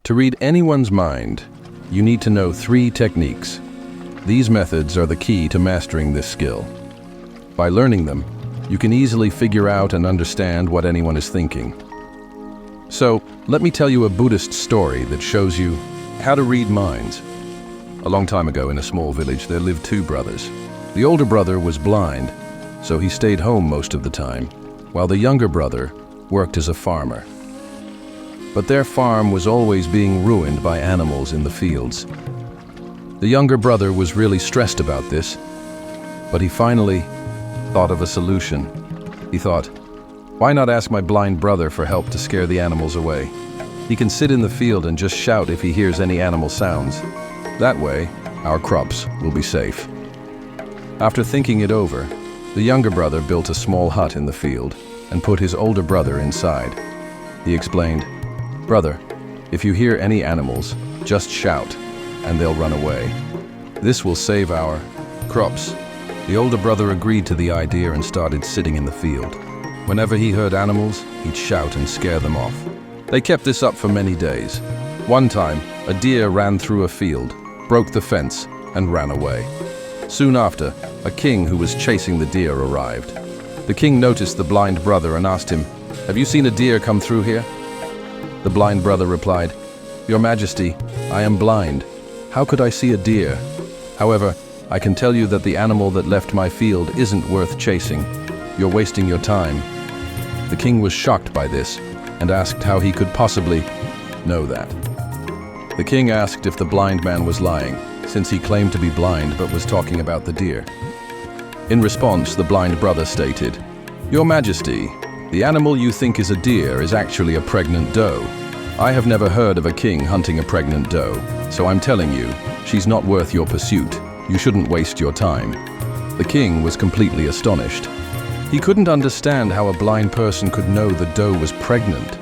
To read anyone's mind, you need to know 3 techniques. These methods are the key to mastering this skill. By learning them, you can easily figure out and understand what anyone is thinking. So, let me tell you a Buddhist story that shows you how to read minds. A long time ago in a small village, there lived 2 brothers. The older brother was blind, so he stayed home most of the time, while the younger brother worked as a farmer. But their farm was always being ruined by animals in the fields. The younger brother was really stressed about this, but he finally thought of a solution. He thought, why not ask my blind brother for help to scare the animals away? He can sit in the field and just shout if he hears any animal sounds. That way, our crops will be safe. After thinking it over, the younger brother built a small hut in the field and put his older brother inside. He explained, "Brother, if you hear any animals, just shout, and they'll run away. This will save our crops." The older brother agreed to the idea and started sitting in the field. Whenever he heard animals, he'd shout and scare them off. They kept this up for many days. One time, a deer ran through a field, broke the fence, and ran away. Soon after, a king who was chasing the deer arrived. The king noticed the blind brother and asked him, "Have you seen a deer come through here?" The blind brother replied, "Your Majesty, I am blind. How could I see a deer? However, I can tell you that the animal that left my field isn't worth chasing. You're wasting your time." The king was shocked by this and asked how he could possibly know that. The king asked if the blind man was lying, since he claimed to be blind but was talking about the deer. In response, the blind brother stated, "Your Majesty, the animal you think is a deer is actually a pregnant doe. I have never heard of a king hunting a pregnant doe, so I'm telling you, she's not worth your pursuit. You shouldn't waste your time." The king was completely astonished. He couldn't understand how a blind person could know the doe was pregnant.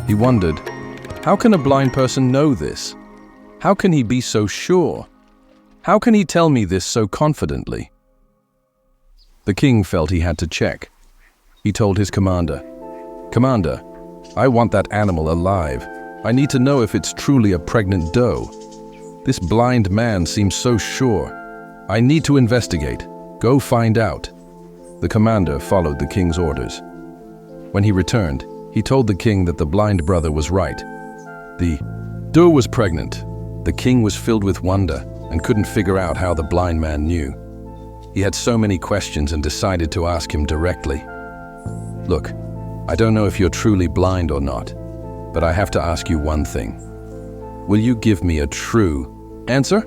He wondered, how can a blind person know this? How can he be so sure? How can he tell me this so confidently? The king felt he had to check. He told his commander, "Commander, I want that animal alive. I need to know if it's truly a pregnant doe. This blind man seems so sure. I need to investigate. Go find out." The commander followed the king's orders. When he returned, he told the king that the blind brother was right. The doe was pregnant. The king was filled with wonder and couldn't figure out how the blind man knew. He had so many questions and decided to ask him directly. "Look, I don't know if you're truly blind or not, but I have to ask you one thing. Will you give me a true answer?"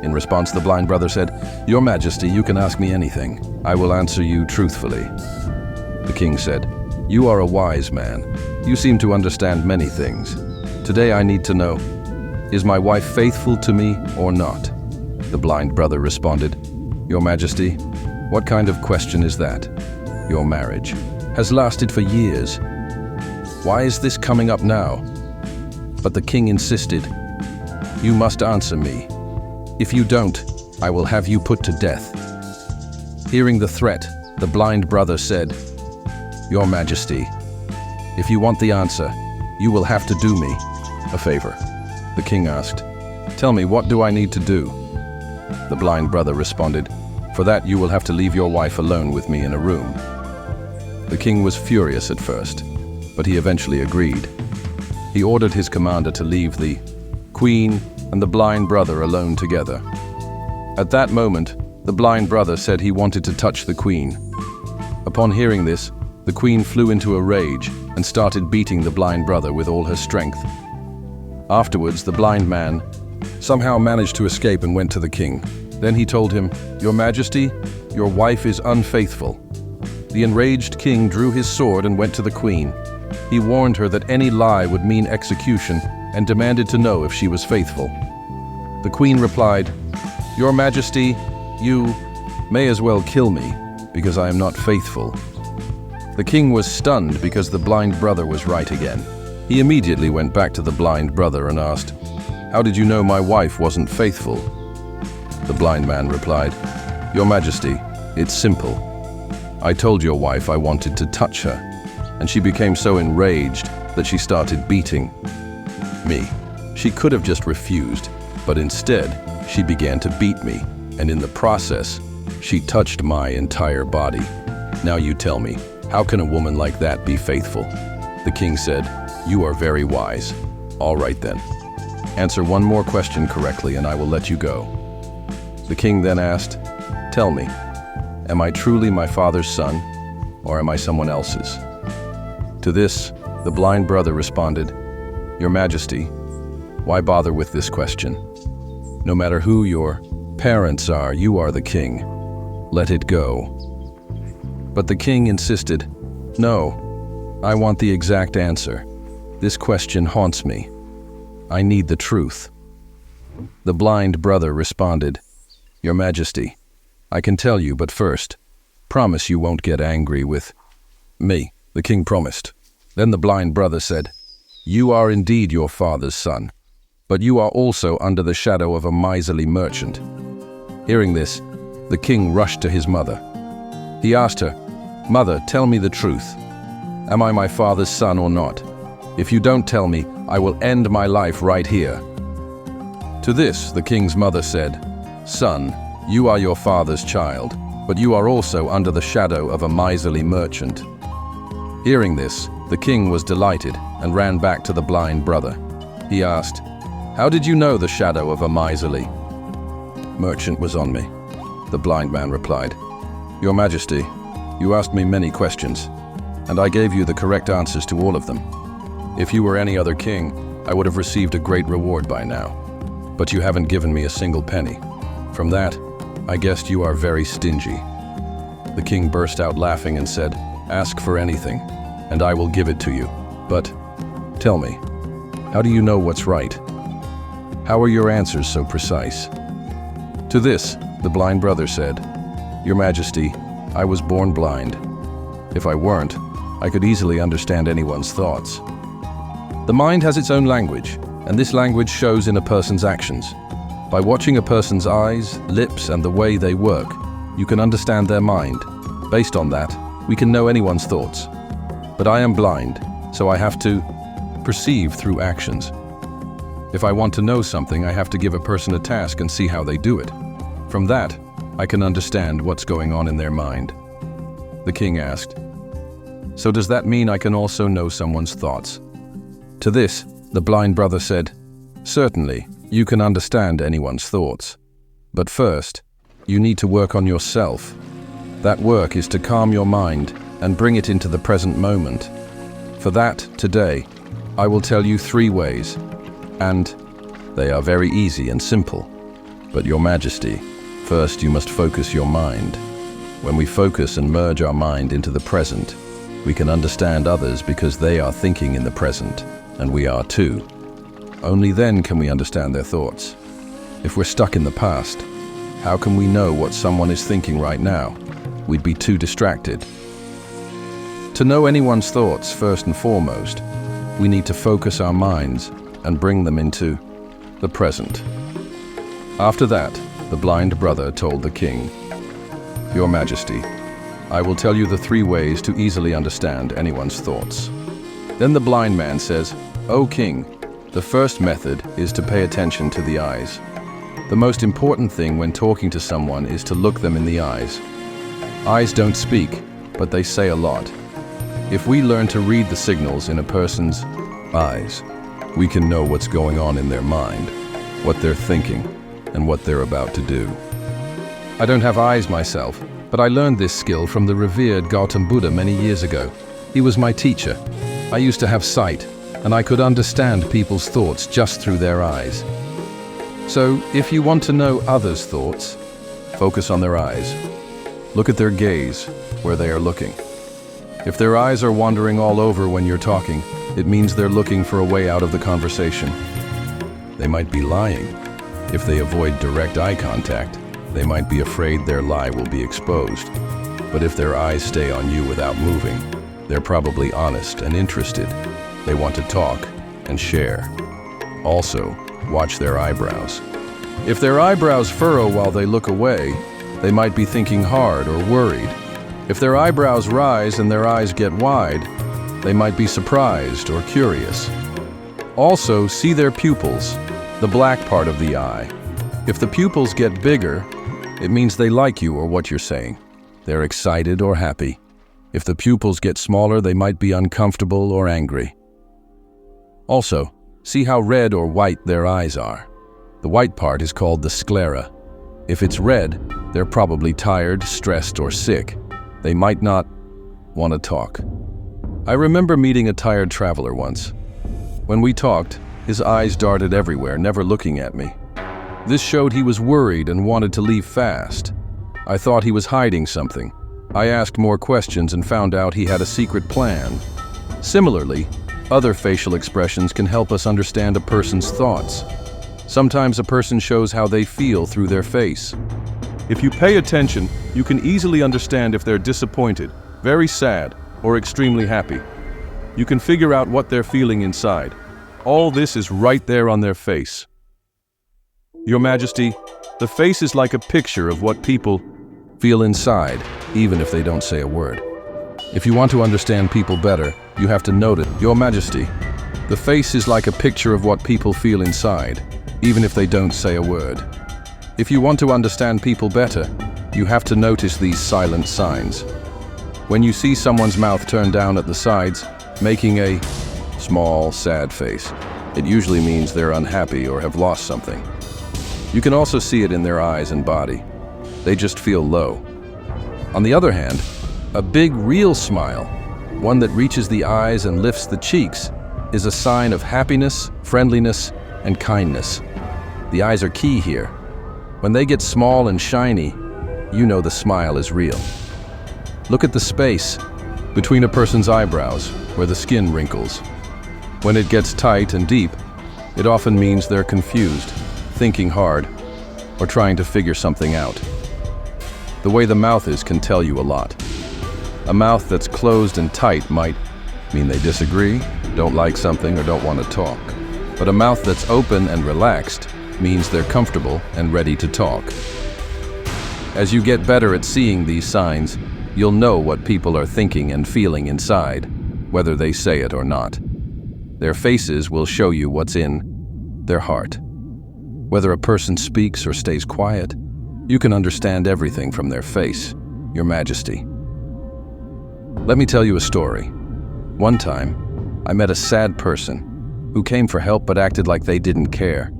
In response, the blind brother said, "Your Majesty, you can ask me anything. I will answer you truthfully." The king said, "You are a wise man. You seem to understand many things. Today I need to know, is my wife faithful to me or not?" The blind brother responded, "Your Majesty, what kind of question is that? Your marriage has lasted for years. Why is this coming up now?" But the king insisted, "You must answer me. If you don't, I will have you put to death." Hearing the threat, the blind brother said, "Your Majesty, if you want the answer, you will have to do me a favor." The king asked, "Tell me, what do I need to do?" The blind brother responded, "For that you will have to leave your wife alone with me in a room." The king was furious at first, but he eventually agreed. He ordered his commander to leave the queen and the blind brother alone together. At that moment, the blind brother said he wanted to touch the queen. Upon hearing this, the queen flew into a rage and started beating the blind brother with all her strength. Afterwards, the blind man somehow managed to escape and went to the king. Then he told him, "Your Majesty, your wife is unfaithful." The enraged king drew his sword and went to the queen. He warned her that any lie would mean execution and demanded to know if she was faithful. The queen replied, "Your Majesty, you may as well kill me, because I am not faithful." The king was stunned because the blind brother was right again. He immediately went back to the blind brother and asked, "How did you know my wife wasn't faithful?" The blind man replied, "Your Majesty, it's simple. I told your wife I wanted to touch her, and she became so enraged that she started beating me." She could have just refused, but instead, she began to beat me, and in the process, she touched my entire body. Now you tell me, how can a woman like that be faithful? The king said, "You are very wise. All right then. Answer one more question correctly and I will let you go." The king then asked, "Tell me, am I truly my father's son, or am I someone else's?" To this, the blind brother responded, "Your Majesty, why bother with this question? No matter who your parents are, you are the king. Let it go." But the king insisted, "No, I want the exact answer. This question haunts me. I need the truth." The blind brother responded, "Your Majesty, I can tell you, but first, promise you won't get angry with me." The king promised. Then the blind brother said, "You are indeed your father's son, but you are also under the shadow of a miserly merchant." Hearing this, the king rushed to his mother. He asked her, "Mother, tell me the truth. Am I my father's son or not? If you don't tell me, I will end my life right here." To this, the king's mother said, "Son, you are your father's child, but you are also under the shadow of a miserly merchant." Hearing this, the king was delighted and ran back to the blind brother. He asked, "How did you know the shadow of a miserly merchant was on me?" The blind man replied, "Your Majesty, you asked me many questions, and I gave you the correct answers to all of them. If you were any other king, I would have received a great reward by now. But you haven't given me a single penny. From that, I guessed you are very stingy." The king burst out laughing and said, "Ask for anything, and I will give it to you. But tell me, how do you know what's right? How are your answers so precise?" To this, the blind brother said, "Your Majesty, I was born blind. If I weren't, I could easily understand anyone's thoughts. The mind has its own language, and this language shows in a person's actions. By watching a person's eyes, lips, and the way they work, you can understand their mind. Based on that, we can know anyone's thoughts. But I am blind, so I have to perceive through actions. If I want to know something, I have to give a person a task and see how they do it. From that, I can understand what's going on in their mind." The king asked, "So does that mean I can also know someone's thoughts?" To this, the blind brother said, "Certainly, you can understand anyone's thoughts. But first, you need to work on yourself. That work is to calm your mind and bring it into the present moment. For that, today, I will tell you 3 ways, and they are very easy and simple. But Your Majesty, first you must focus your mind. When we focus and merge our mind into the present, we can understand others because they are thinking in the present, and we are too. Only then can we understand their thoughts. If we're stuck in the past, how can we know what someone is thinking right now? We'd be too distracted. To know anyone's thoughts, first and foremost, we need to focus our minds and bring them into the present." After that, the blind brother told the king, "Your Majesty, I will tell you the 3 ways to easily understand anyone's thoughts." Then the blind man says, "O king, the first method is to pay attention to the eyes. The most important thing when talking to someone is to look them in the eyes. Eyes don't speak, but they say a lot. If we learn to read the signals in a person's eyes, we can know what's going on in their mind, what they're thinking, and what they're about to do." I don't have eyes myself, but I learned this skill from the revered Gautam Buddha many years ago. He was my teacher. I used to have sight, and I could understand people's thoughts just through their eyes. So, if you want to know others' thoughts, focus on their eyes. Look at their gaze, where they are looking. If their eyes are wandering all over when you're talking, it means they're looking for a way out of the conversation. They might be lying. If they avoid direct eye contact, they might be afraid their lie will be exposed. But if their eyes stay on you without moving, they're probably honest and interested. They want to talk and share. Also, watch their eyebrows. If their eyebrows furrow while they look away, they might be thinking hard or worried. If their eyebrows rise and their eyes get wide, they might be surprised or curious. Also, see their pupils, the black part of the eye. If the pupils get bigger, it means they like you or what you're saying. They're excited or happy. If the pupils get smaller, they might be uncomfortable or angry. Also, see how red or white their eyes are. The white part is called the sclera. If it's red, they're probably tired, stressed, or sick. They might not want to talk. I remember meeting a tired traveler once. When we talked, his eyes darted everywhere, never looking at me. This showed he was worried and wanted to leave fast. I thought he was hiding something. I asked more questions and found out he had a secret plan. Similarly, other facial expressions can help us understand a person's thoughts. Sometimes a person shows how they feel through their face. If you pay attention, you can easily understand if they're disappointed, very sad, or extremely happy. You can figure out what they're feeling inside. All this is right there on their face. Your Majesty, the face is like a picture of what people feel inside, even if they don't say a word. If you want to understand people better, you have to note it. Your Majesty, the face is like a picture of what people feel inside, even if they don't say a word. If you want to understand people better, you have to notice these silent signs. When you see someone's mouth turned down at the sides, making a small, sad face, it usually means they're unhappy or have lost something. You can also see it in their eyes and body. They just feel low. On the other hand, a big, real smile, one that reaches the eyes and lifts the cheeks, is a sign of happiness, friendliness, and kindness. The eyes are key here. When they get small and shiny, you know the smile is real. Look at the space between a person's eyebrows, where the skin wrinkles. When it gets tight and deep, it often means they're confused, thinking hard, or trying to figure something out. The way the mouth is can tell you a lot. A mouth that's closed and tight might mean they disagree, don't like something, or don't want to talk. But a mouth that's open and relaxed means they're comfortable and ready to talk. As you get better at seeing these signs, you'll know what people are thinking and feeling inside, whether they say it or not. Their faces will show you what's in their heart. Whether a person speaks or stays quiet, you can understand everything from their face, Your Majesty. Let me tell you a story. One time, I met a sad person who came for help but acted like they didn't care.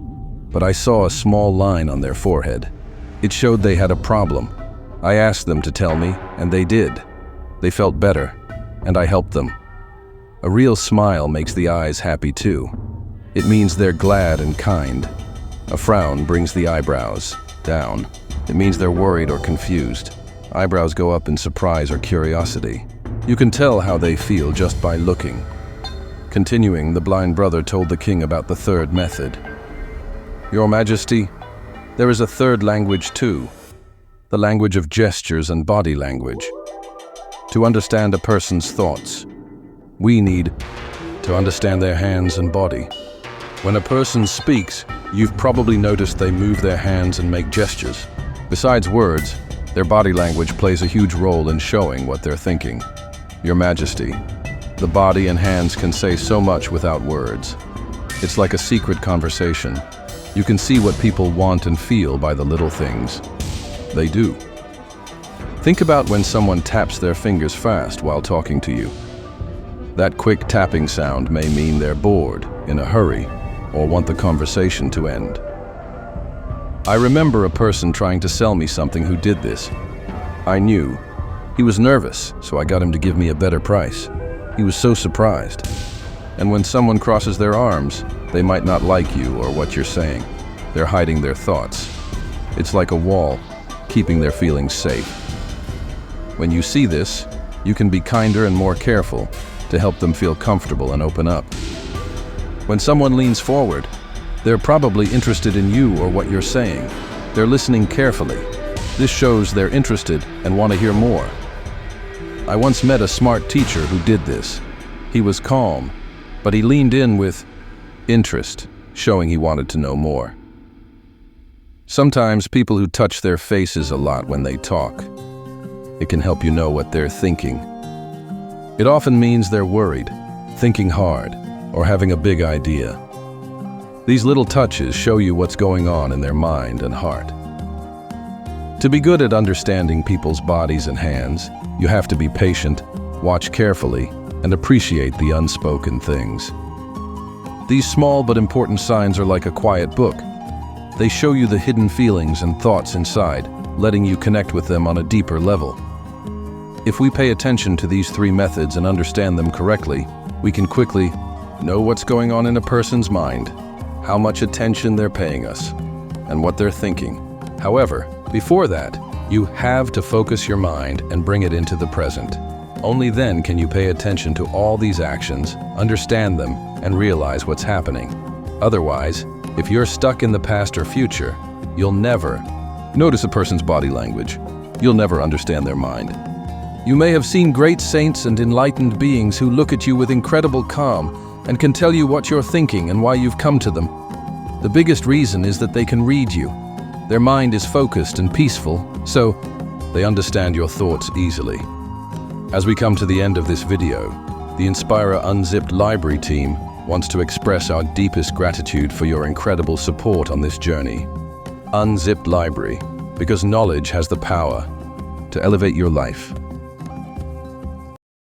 But I saw a small line on their forehead. It showed they had a problem. I asked them to tell me, and they did. They felt better, and I helped them. A real smile makes the eyes happy too. It means they're glad and kind. A frown brings the eyebrows down. It means they're worried or confused. Eyebrows go up in surprise or curiosity. You can tell how they feel just by looking. Continuing, the blind brother told the king about the third method. Your Majesty, there is a third language too, the language of gestures and body language. To understand a person's thoughts, we need to understand their hands and body. When a person speaks, you've probably noticed they move their hands and make gestures. Besides words, their body language plays a huge role in showing what they're thinking. Your Majesty, the body and hands can say so much without words. It's like a secret conversation. You can see what people want and feel by the little things they do. Think about when someone taps their fingers fast while talking to you. That quick tapping sound may mean they're bored, in a hurry, or want the conversation to end. I remember a person trying to sell me something who did this. I knew. He was nervous, so I got him to give me a better price. He was so surprised. And when someone crosses their arms, they might not like you or what you're saying. They're hiding their thoughts. It's like a wall, keeping their feelings safe. When you see this, you can be kinder and more careful to help them feel comfortable and open up. When someone leans forward, they're probably interested in you or what you're saying. They're listening carefully. This shows they're interested and want to hear more. I once met a smart teacher who did this. He was calm, but he leaned in with interest, showing he wanted to know more. Sometimes people who touch their faces a lot when they talk, it can help you know what they're thinking. It often means they're worried, thinking hard, or having a big idea. These little touches show you what's going on in their mind and heart. To be good at understanding people's bodies and hands, you have to be patient, watch carefully, and appreciate the unspoken things. These small but important signs are like a quiet book. They show you the hidden feelings and thoughts inside, letting you connect with them on a deeper level. If we pay attention to these three methods and understand them correctly, we can quickly know what's going on in a person's mind, how much attention they're paying us, and what they're thinking. However, before that, you have to focus your mind and bring it into the present. Only then can you pay attention to all these actions, understand them, and realize what's happening. Otherwise, if you're stuck in the past or future, you'll never notice a person's body language. You'll never understand their mind. You may have seen great saints and enlightened beings who look at you with incredible calm and can tell you what you're thinking and why you've come to them. The biggest reason is that they can read you. Their mind is focused and peaceful, so they understand your thoughts easily. As we come to the end of this video, the Inspira Unzipped Library team wants to express our deepest gratitude for your incredible support on this journey. Unzipped Library, because knowledge has the power to elevate your life.